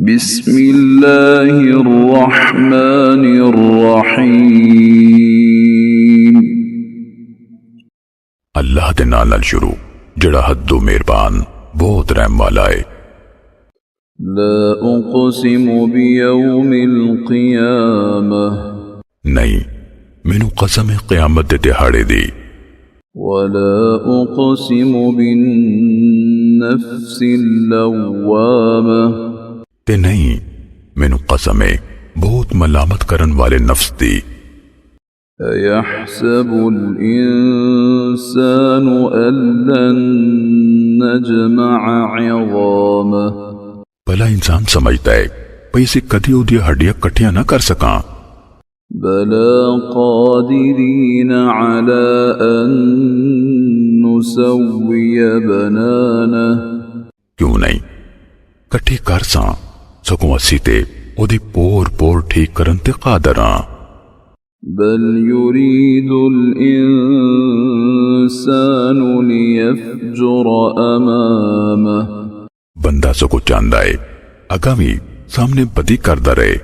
بسم اللہ الرحمن الرحیم اللہ دے نال نال شروع جڑا حدو مہربان بہت رحم والا ہے۔ لا اقسم بیوم القیامہ نہیں مینوں قسم ہے قیامت دے دہاڑے دی۔ ولا اقسم بالنفس اللوامہ تے نہیں مینوں قسم ہے بہت ملامت کرن والے نفس دی۔ ایحسب الانسان ان لن نجمع عظامہ بھلا انسان سمجھتا ہے بھئی اسے کدی اودی ہڈیاں کٹھیاں نہ کر سکاں۔ بلا قادرین علی ان نسوی بنانہ کیوں نہیں کٹھی کر ساں سگوں اسی تے او دی پور پور ٹھیک کرن تے قادر ہاں۔ بل یرید الانسان لیفجر امامہ بندہ سگوں چاہندا ہے اگامی سامنے بدی کردہ رہے۔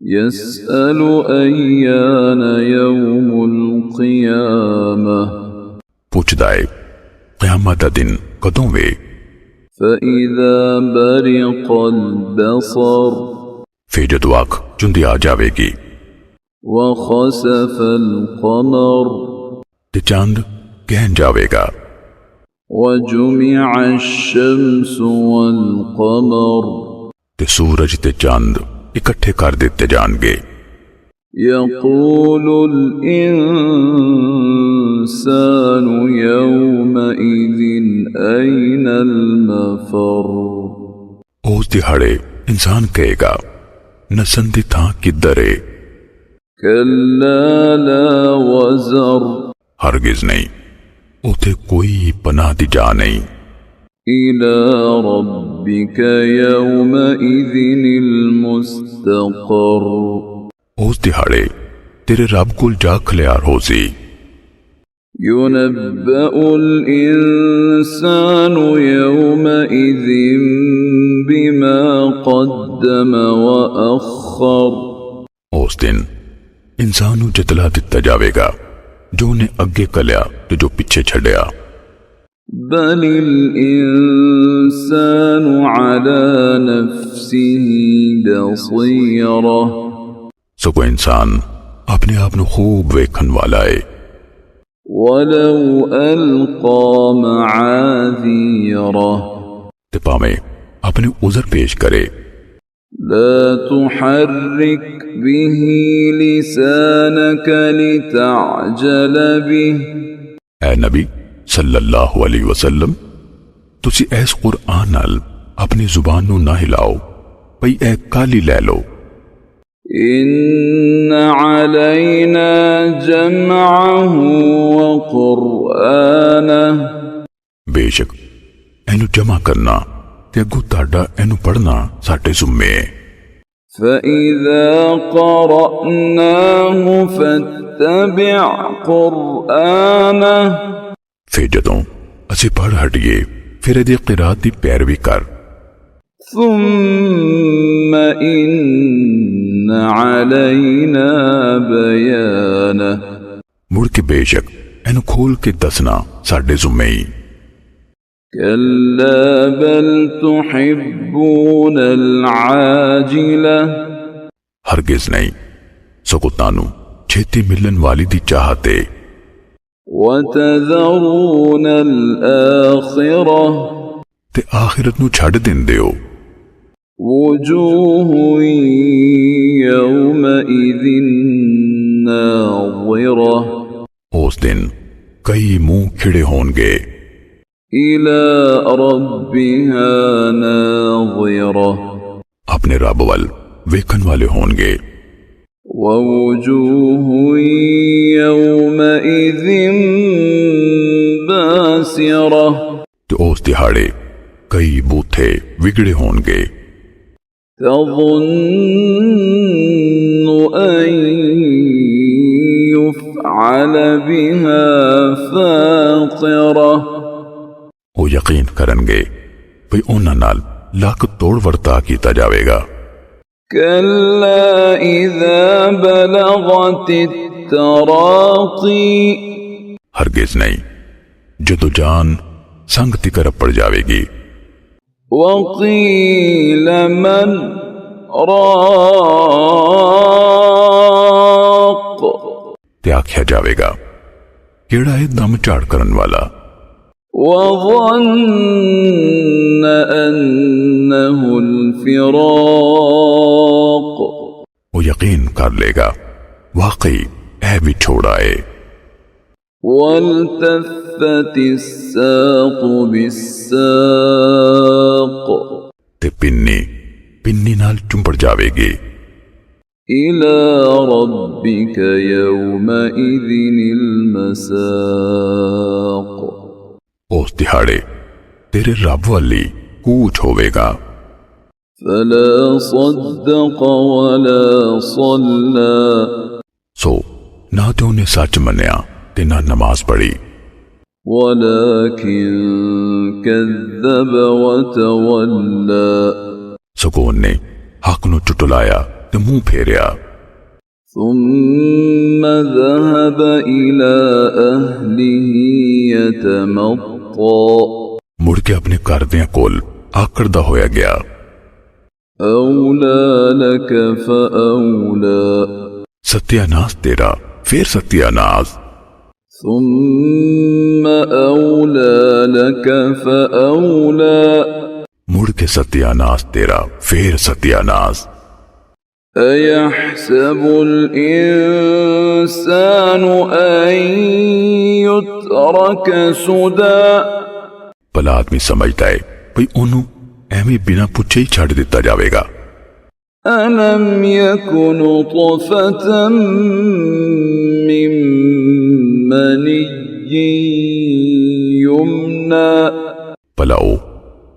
یسأل ایان یوم القیامہ پوچھدا ہے قیامت دا دن کدوں وے؟ فَإِذَا بَرِقَ الْبَصَرُ پھر جدو آنکھ چندی آ جاوے گی۔ وَخَسَفَ الْقَمَرُ تے چاند گہن جاوے گا۔ وَجُمِعَ الشَّمْسُ وَالْقَمَرُ تے سورج تے چاند اکٹھے کر دیتے جان گے۔ يَقُولُ الْإِنسَانُ يَوْمَئِذٍ أَيْنَ الْمَفَرُّ اس دہاڑے انسان کہے گا نسندی تھا کدھر ہے؟ كَلَّا لَا وَزَرُ ہرگز نہیں اوتے کوئی پناہ دی جا نہیں۔ إِلَى رَبِّكَ يَوْمَئِذٍ الْمُسْتَقَرُّ اس دہاڑے تیرے رب کول جا کھلیار ہو سی۔ يُنَبَّأُ الْإِنسَانُ يَوْمَئِذٍ بِمَا قَدَّمَ وَأَخَّرَ اس دن انسان نو جتلا دتا جاوے گا جو نے اگے کلیا تو جو پیچھے چھڑیا۔ بل الانسان على نفسه بصيرة سگو انسان اپنے آپ نو خوب ویکھن والا ہے۔ ولو القى معاذيره تے پاویں اپنے عذر پیش کرے۔ لا تحرك به لسانك لتعجل به اے نبی صلی اللہ علیہ وسلم تسی ایس قرآن نال اپنی زبان نو نہ ہلاؤ بھئی اے کالی لے لو۔ ان علینا جمعه وقرآنه بے شک اینو جمع کرنا تے اگو تاڈا اینو پڑھنا ساڈے ذمے ہے۔ فَإِذَا قَرَأْنَاهُ فَاتَّبِعْ قُرْآنَهُ پھر جدوں اسی پڑھ ہٹیے پھر ادی قرات دی پیروی کر۔ ثُمَّ إِنَّ عَلَيْنَا بَيَانَهُ مڑ کے بے شک اینو کھول کے دسنا ساڈے ذمے ہی۔ كَلَّا بَلْ تُحِبُّونَ الْعَاجِلَةَ ہرگز نہیں سگو تانو چھیتی ملن والی دی چاہتے۔ وَتَذَرُونَ الْآخِرَةَ تے آخرت نو چھڑ دین دیو۔ وُجُوهٌ يَوْمَئِذٍ نَاظِرَةٌ اس دن کئی منہ کھڑے ہون گے۔ إِلَى رَبِّهَا نَاظِرَةٌ اپنے رب وال ویکھن والے ہون گے۔ وَوُجُوهٌ يَوْمَئِذٍ بَاسِرَةٌ تو اس دہاڑے کئی بوتھے وگڑے ہون گے۔ تَظُنُّ أَن يُفْعَلَ بِهَا فَاقِرَةٌ وہ یقین کرن گے بھئی انہاں نال ਲੱਕ ਤੋੜ ਵਰਤਾ ਕੀਤਾ ਜਾਵੇਗਾ। كلا إذا بلغت التراقي ہرگز نہیں جدو جان سنگ تکر پڑ جاوے گی۔ وقيل من راق تے آکھیا جاوے گا کیڑا ہے دم جھاڑ کرن والا۔ وظن أنه الفراق وہ یقین کر لے گا واقعی اے بھی چھوڑا ہے۔ والتفت الساق بالساق تے پنی نال چمبڑ جاوے گی۔ إلى ربك يومئذ المساق اس دہاڑے تیرے رب والی کوچ ہوے گا۔ فلا صدق ولا صلى سو نہ تو انہیں سچ منیا تے نہ نماز پڑھی، ولكن كذب وتولى سکون نے حق نو چٹلایا تے منہ پھیریا۔ ثم ذهب إلى أهله يتمطى مڑ کے اپنے گھردیاں کول آکڑدا ہویا گیا۔ أولى لك فأولى ستیہ ناس تیرا پھر ستیہ ناس۔ ثم أولى لك فأولى مڑ کے ستیہ ناس تیرا پھر ستیہ ناس۔ أيحسب الإنسان أن يترك سدى بھلا آدمی سمجھتا ہے بھئی انہوں ایویں بنا پوچھے ہی چھڑ دیتا جاوے گا۔ ألم يكن طفة من مني يمنى بھلا او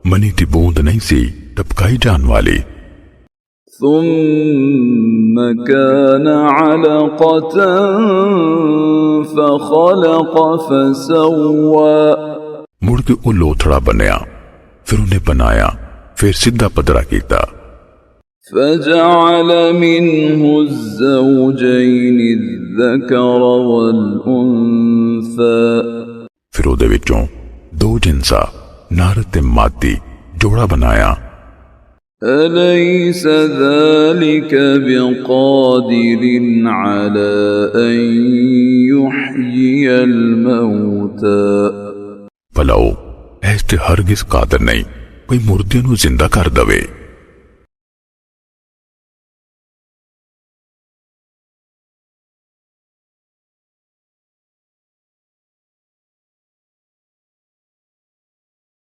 منی دی بوند نہیں سی ٹپکائی جان والی۔ ثم كان علقة فخلق فسوى مڑ کے او لوتھڑا بنیا پھر انہیں بنایا پھر سدھا پدرا کیتا۔ فجعل منه الزوجين الذكر والأنثى پھر او دے وچوں دو جنسا نر تے مادی جوڑا بنایا۔ أليس ذلك بقادر على أن يحيي الموتى بھلا او ایسے ہرگز قادر نہیں کوئی مردے نو زندہ کر دوے۔